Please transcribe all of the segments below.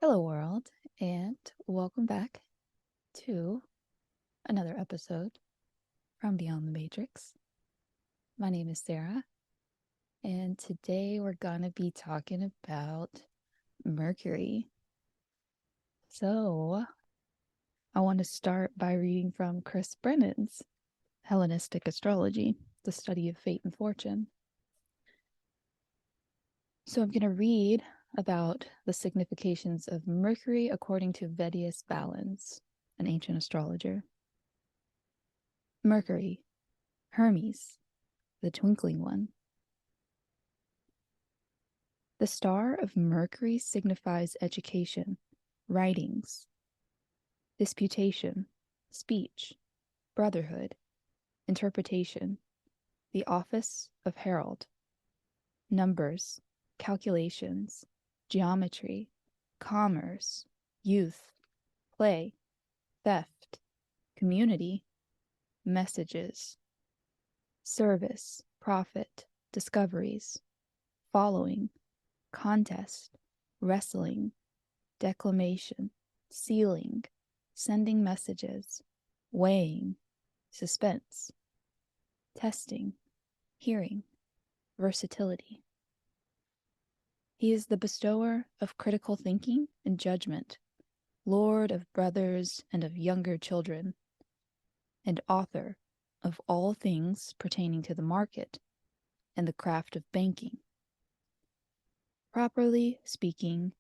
Hello, world, and welcome back to another episode from Beyond the Matrix. My name is Sarah, and today we're going to be talking about Mercury. So, I want to start by reading from Chris Brennan's Hellenistic Astrology, the study of fate and fortune. So, I'm going to read about the significations of Mercury according to Vedic Valens, an ancient astrologer. Mercury, Hermes, the twinkling one. The star of Mercury signifies education, writings, disputation, speech, brotherhood, interpretation, the office of herald, numbers, calculations, geometry, commerce, youth, play, theft, community, messages, service, profit, discoveries, following, contest, wrestling, declamation, sealing, sending messages, weighing, suspense, testing, hearing, versatility. He is the bestower of critical thinking and judgment, lord of brothers and of younger children, and author of all things pertaining to the market and the craft of banking. Properly speaking,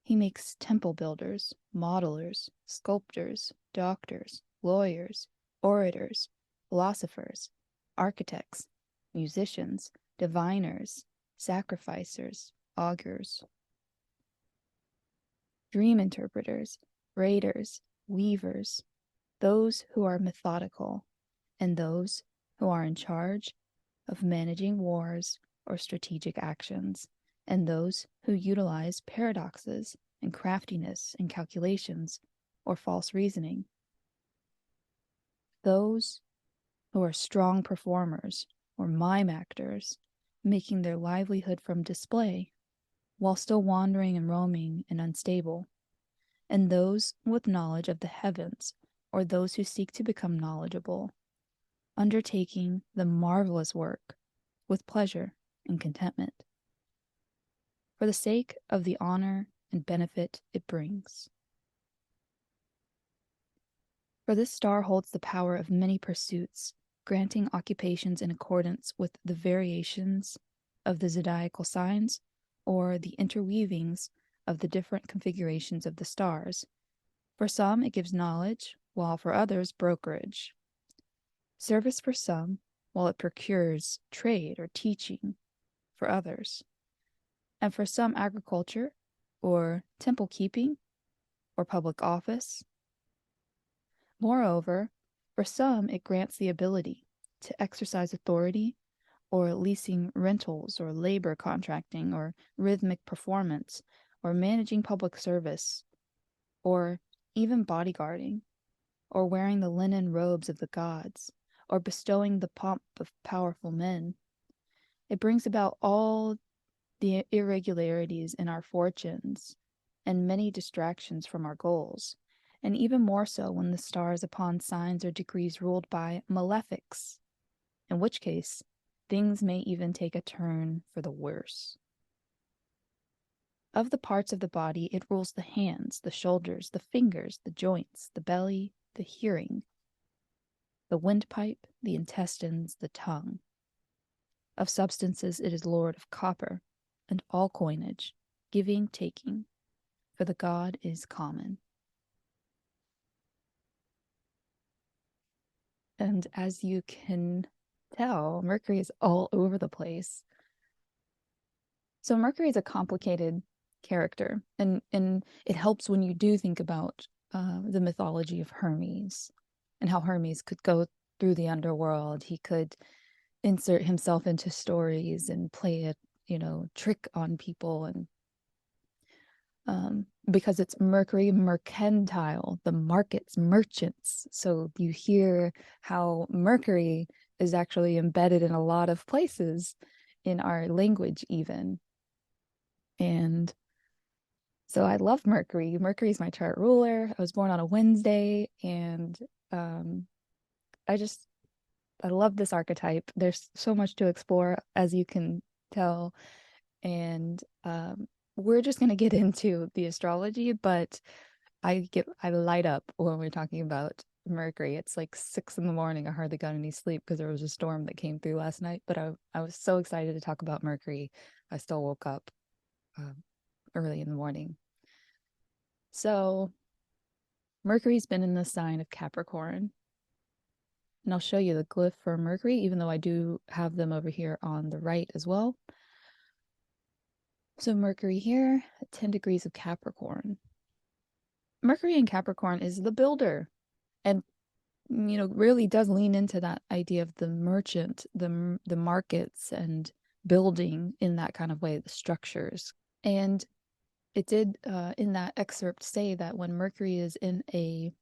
he makes temple builders, modelers, sculptors, doctors, lawyers, orators, philosophers, architects, musicians, diviners, sacrificers, augurs, dream interpreters, raiders, weavers, those who are methodical, and those who are in charge of managing wars or strategic actions, and those who utilize paradoxes and craftiness in calculations or false reasoning. Those who are strong performers or mime actors, making their livelihood from display, while still wandering and roaming and unstable, and those with knowledge of the heavens, or those who seek to become knowledgeable, undertaking the marvelous work with pleasure and contentment, for the sake of the honor and benefit it brings. For this star holds the power of many pursuits, granting occupations in accordance with the variations of the zodiacal signs or the interweavings of the different configurations of the stars. For some, it gives knowledge, while for others, brokerage. Service for some, while it procures trade or teaching for others. And for some, agriculture, or temple keeping, or public office. Moreover, for some, it grants the ability to exercise authority, or leasing rentals, or labor contracting, or rhythmic performance, or managing public service, or even bodyguarding, or wearing the linen robes of the gods, or bestowing the pomp of powerful men. It brings about all the irregularities in our fortunes and many distractions from our goals, and even more so when the star is upon signs or degrees ruled by malefics, in which case things may even take a turn for the worse. Of the parts of the body, it rules the hands, the shoulders, the fingers, the joints, the belly, the hearing, the windpipe, the intestines, the tongue. Of substances, it is lord of copper and all coinage, giving, taking, for the god is common. And as you can tell, Mercury is all over the place. So Mercury is a complicated character, and it helps when you do think about the mythology of Hermes and how Hermes could go through the underworld. He could insert himself into stories and play a trick on people, and because it's Mercury mercantile, the markets, merchants. So you hear how Mercury is actually embedded in a lot of places in our language even. And so I love Mercury. Mercury is my chart ruler. I was born on a Wednesday, and I love this archetype. There's so much to explore, as you can tell. And we're just gonna get into the astrology, but I light up when we're talking about Mercury. It's like 6 a.m. I hardly got any sleep because there was a storm that came through last night. But I was so excited to talk about Mercury. I still woke up early in the morning. So Mercury's been in the sign of Capricorn. And I'll show you the glyph for Mercury, even though I do have them over here on the right as well. So Mercury here at 10 degrees of Capricorn. Mercury in Capricorn is the builder, and really does lean into that idea of the merchant, the markets, and building in that kind of way, the structures. And it did in that excerpt say that when Mercury is in a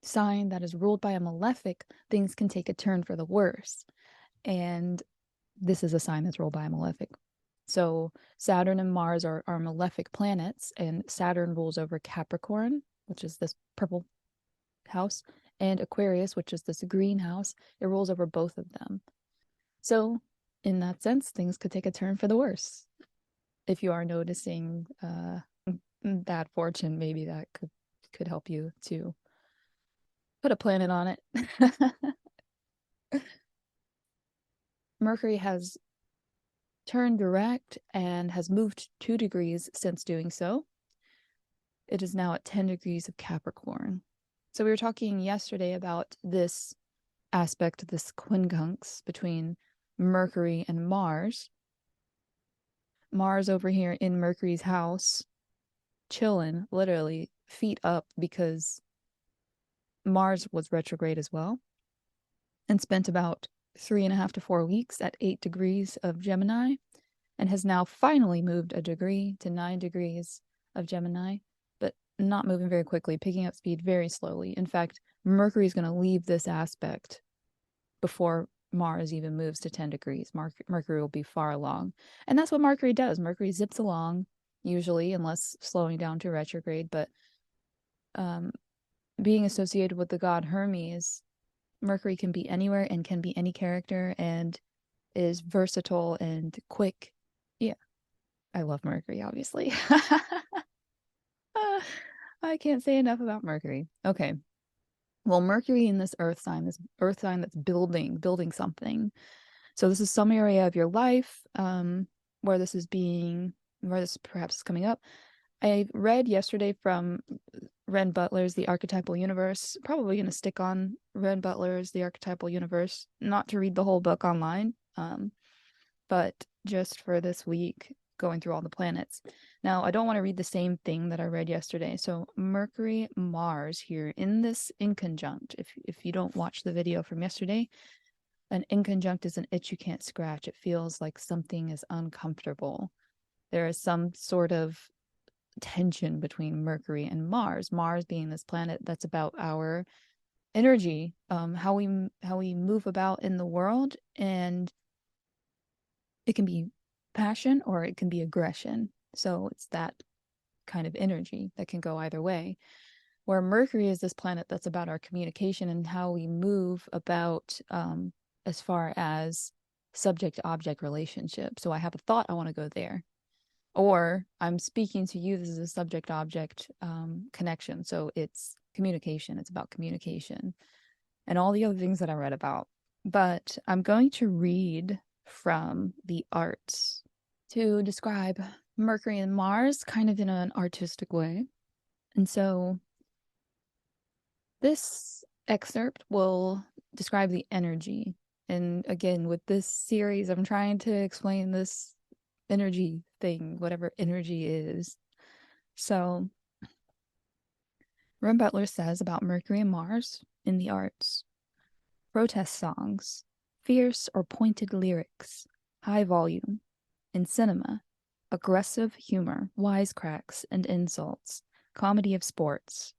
sign that is ruled by a malefic, things can take a turn for the worse. And this is a sign that's ruled by a malefic. So Saturn and Mars are malefic planets, and Saturn rules over Capricorn, which is this purple house, and Aquarius, which is this green house. It rules over both of them. So in that sense, things could take a turn for the worse. If you are noticing bad fortune, maybe that could help you to put a planet on it. Mercury has turned direct and has moved 2 degrees since doing so. It is now at 10 degrees of Capricorn. So we were talking yesterday about this aspect, this quincunx between Mercury and Mars. Mars over here in Mercury's house, chilling, literally feet up, because Mars was retrograde as well and spent about 3.5 to 4 weeks at 8 degrees of Gemini, and has now finally moved a degree to 9 degrees of Gemini, but not moving very quickly, picking up speed very slowly. In fact, Mercury is going to leave this aspect before Mars even moves to 10 degrees. Mercury will be far along. And that's what Mercury does. Mercury zips along, usually, unless slowing down to retrograde. But being associated with the god Hermes, Mercury can be anywhere and can be any character and is versatile and quick. Yeah, I love Mercury, obviously. I can't say enough about Mercury. Okay. Well, Mercury in this earth sign that's building something. So this is some area of your life where this perhaps is coming up. I read yesterday from Renn Butler's The Archetypal Universe. Probably going to stick on Renn Butler's The Archetypal Universe, not to read the whole book online, but just for this week, going through all the planets. Now, I don't want to read the same thing that I read yesterday. So Mercury, Mars here in this inconjunct. If you don't watch the video from yesterday, an inconjunct is an itch you can't scratch. It feels like something is uncomfortable. There is some sort of tension between Mercury and Mars. Mars being this planet that's about our energy, how we move about in the world, and it can be passion or it can be aggression. So it's that kind of energy that can go either way. Where Mercury is this planet that's about our communication and how we move about as far as subject-object relationship. So I have a thought, I want to go there. Or I'm speaking to you, this is a subject-object connection. So it's communication. It's about communication and all the other things that I read about. But I'm going to read from the arts to describe Mercury and Mars kind of in an artistic way. And so this excerpt will describe the energy. And again, with this series, I'm trying to explain this energy thing, whatever energy is. So, Renn Butler says about Mercury and Mars in the arts: protest songs, fierce or pointed lyrics, high volume. In cinema, aggressive humor, wisecracks and insults, comedy of sports.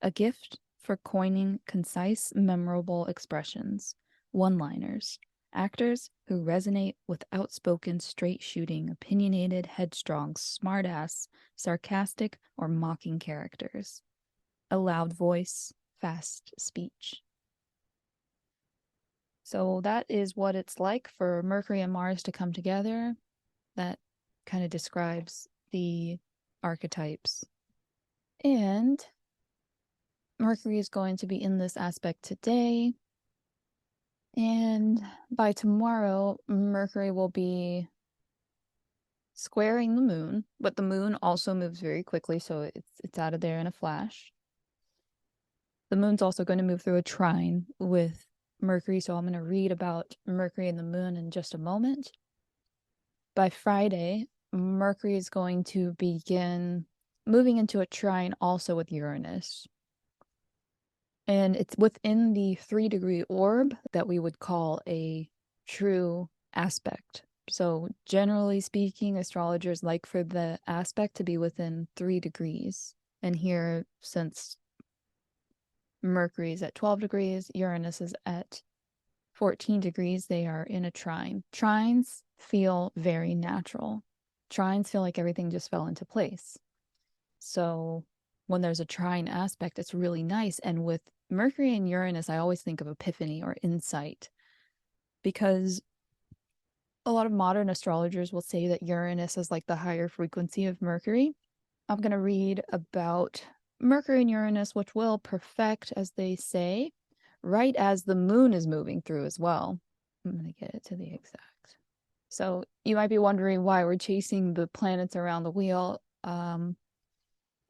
A gift for coining concise, memorable expressions, one-liners, actors who resonate with outspoken, straight-shooting, opinionated, headstrong, smart-ass, sarcastic, or mocking characters. A loud voice, fast speech. So that is what it's like for Mercury and Mars to come together. That kind of describes the archetypes. And Mercury is going to be in this aspect today. And by tomorrow, Mercury will be squaring the moon, but the moon also moves very quickly, so it's out of there in a flash. The moon's also going to move through a trine with Mercury, so I'm going to read about Mercury and the moon in just a moment. By Friday, Mercury is going to begin moving into a trine also with Uranus. And it's within the 3-degree orb that we would call a true aspect. So generally speaking, astrologers like for the aspect to be within 3 degrees. And here, since Mercury is at 12 degrees, Uranus is at 14 degrees, they are in a trine. Trines feel very natural. Trines feel like everything just fell into place. So when there's a trine aspect, it's really nice. And with Mercury and Uranus, I always think of epiphany or insight, because a lot of modern astrologers will say that Uranus is like the higher frequency of Mercury. I'm going to read about Mercury and Uranus, which will perfect, as they say, right as the moon is moving through as well. I'm going to get it to the exact. So you might be wondering why we're chasing the planets around the wheel.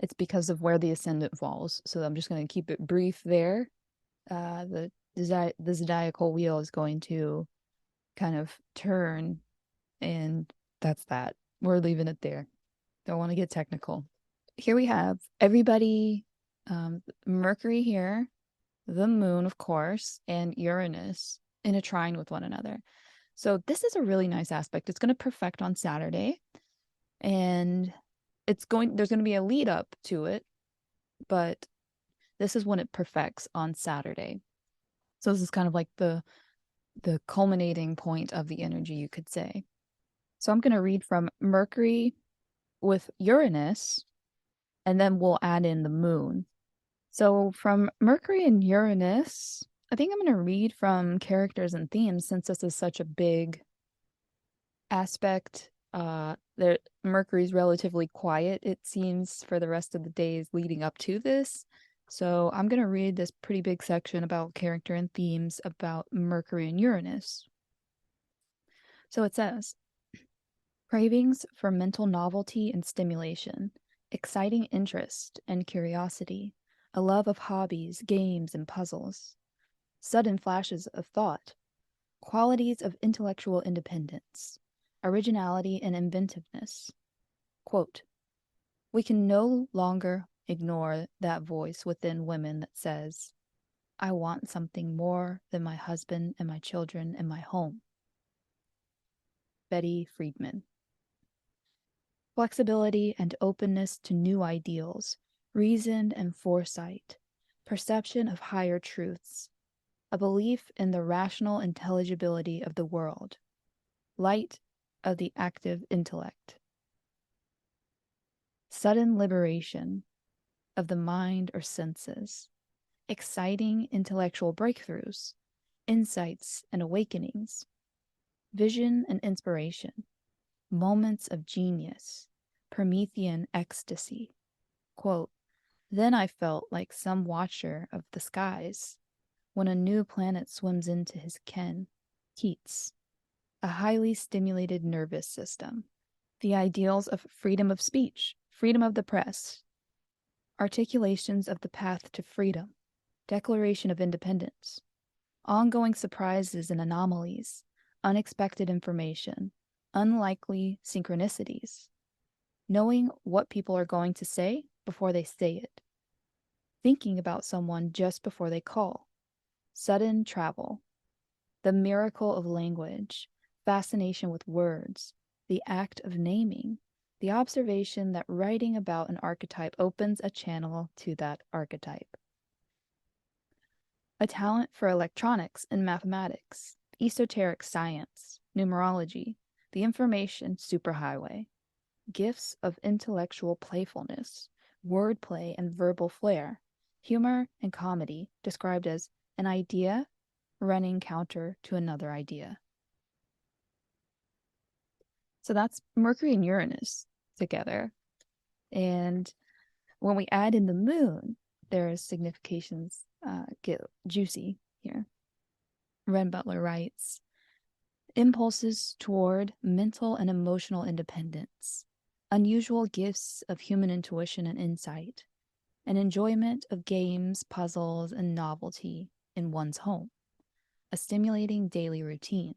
It's because of where the ascendant falls. So I'm just going to keep it brief there. The zodiacal wheel is going to kind of turn, and that's that. We're leaving it there. Don't want to get technical. Here we have everybody, Mercury here, the moon, of course, and Uranus in a trine with one another. So this is a really nice aspect. It's going to perfect on Saturday, and there's going to be a lead up to it, but this is when it perfects on Saturday. So this is kind of like the culminating point of the energy, you could say. So I'm going to read from Mercury with Uranus, and then we'll add in the moon. So from Mercury and Uranus, I think I'm going to read from characters and themes, since this is such a big aspect. Mercury's relatively quiet, it seems, for the rest of the days leading up to this. So I'm going to read this pretty big section about character and themes about Mercury and Uranus. So it says, cravings for mental novelty and stimulation, exciting interest and curiosity, a love of hobbies, games, and puzzles, sudden flashes of thought, qualities of intellectual independence, originality and inventiveness. Quote, we can no longer ignore that voice within women that says, I want something more than my husband and my children and my home. Betty Friedman. Flexibility and openness to new ideals, reason and foresight, perception of higher truths, a belief in the rational intelligibility of the world, light of the active intellect, sudden liberation of the mind or senses, exciting intellectual breakthroughs, insights and awakenings, vision and inspiration, moments of genius, Promethean ecstasy. Quote, then I felt like some watcher of the skies when a new planet swims into his ken. Keats. A highly stimulated nervous system, The ideals of freedom of speech, freedom of the press, articulations of the path to freedom, declaration of independence, ongoing surprises and anomalies, unexpected information, unlikely synchronicities, knowing what people are going to say before they say it, thinking about someone just before they call, sudden travel, the miracle of language, fascination with words, the act of naming, the observation that writing about an archetype opens a channel to that archetype. A talent for electronics and mathematics, esoteric science, numerology, the information superhighway, gifts of intellectual playfulness, wordplay and verbal flair, humor and comedy, described as an idea running counter to another idea. So that's Mercury and Uranus together. And when we add in the moon, there's significations get juicy here. Renn Butler writes, impulses toward mental and emotional independence, unusual gifts of human intuition and insight, an enjoyment of games, puzzles, and novelty in one's home, a stimulating daily routine.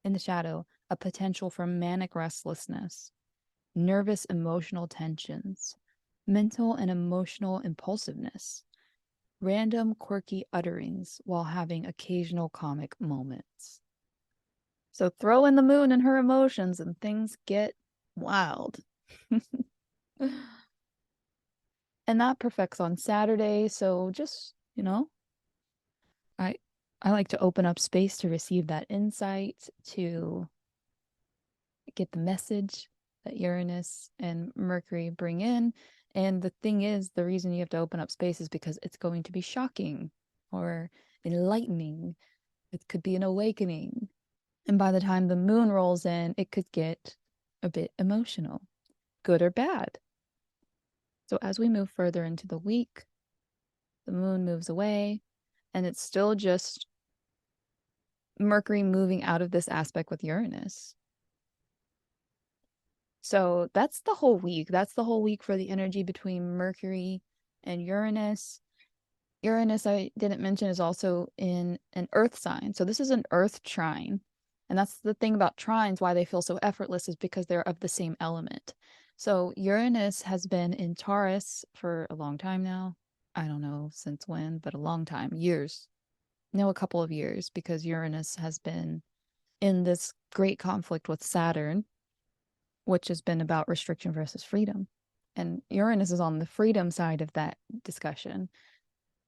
In the shadow, a potential for manic restlessness, nervous emotional tensions, mental and emotional impulsiveness, random quirky utterings while having occasional comic moments. So throw in the moon and her emotions and things get wild. And that perfects on Saturday, so just, I like to open up space to receive that insight, to get the message that Uranus and Mercury bring in. And the thing is, the reason you have to open up space is because it's going to be shocking or enlightening. It could be an awakening. And by the time the moon rolls in, it could get a bit emotional, good or bad. So as we move further into the week, the moon moves away, and it's still just Mercury moving out of this aspect with Uranus. So that's the whole week. That's the whole week for the energy between Mercury and Uranus. Uranus, I didn't mention, is also in an earth sign. So this is an earth trine. And that's the thing about trines, why they feel so effortless, is because they're of the same element. So Uranus has been in Taurus for a long time now. I don't know since when, but a long time, years. No, a couple of years, because Uranus has been in this great conflict with Saturn, which has been about restriction versus freedom. And Uranus is on the freedom side of that discussion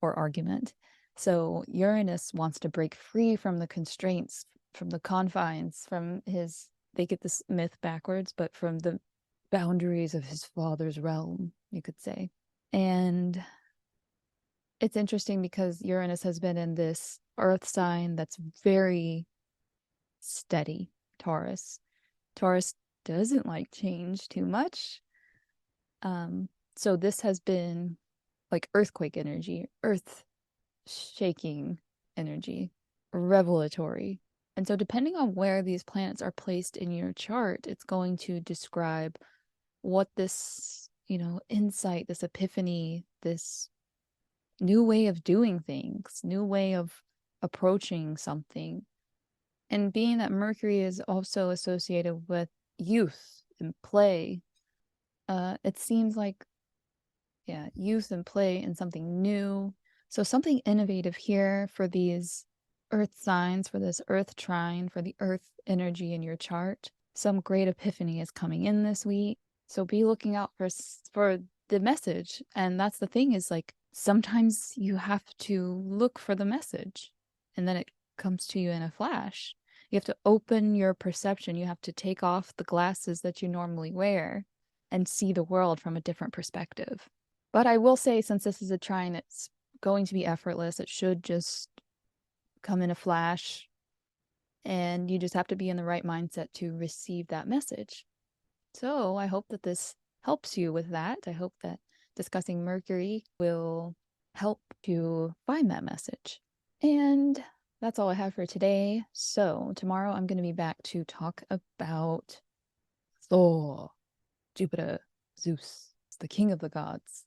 or argument. So Uranus wants to break free from the constraints, from the confines, from they get this myth backwards, but from the boundaries of his father's realm, you could say. And it's interesting because Uranus has been in this earth sign that's very steady, Taurus. Taurus doesn't like change too much. So this has been like earthquake energy, earth shaking energy, revelatory. And so depending on where these planets are placed in your chart, it's going to describe what this, insight, this epiphany, this new way of doing things, new way of approaching something. And being that Mercury is also associated with youth and play, it seems like, youth and play and something new. So something innovative here for these earth signs, for this earth trine, for the earth energy in your chart. Some great epiphany is coming in this week. So be looking out for the message. And that's the thing, is like, sometimes you have to look for the message and then it comes to you in a flash. You have to open your perception. You have to take off the glasses that you normally wear and see the world from a different perspective. But I will say, since this is a trine, it's going to be effortless. It should just come in a flash, and you just have to be in the right mindset to receive that message. So I hope that this helps you with that. I hope that discussing Mercury will help to find that message. And that's all I have for today. So tomorrow I'm going to be back to talk about Thor, Jupiter, Zeus, the king of the gods.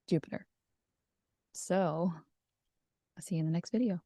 Jupiter. So, I'll see you in the next video.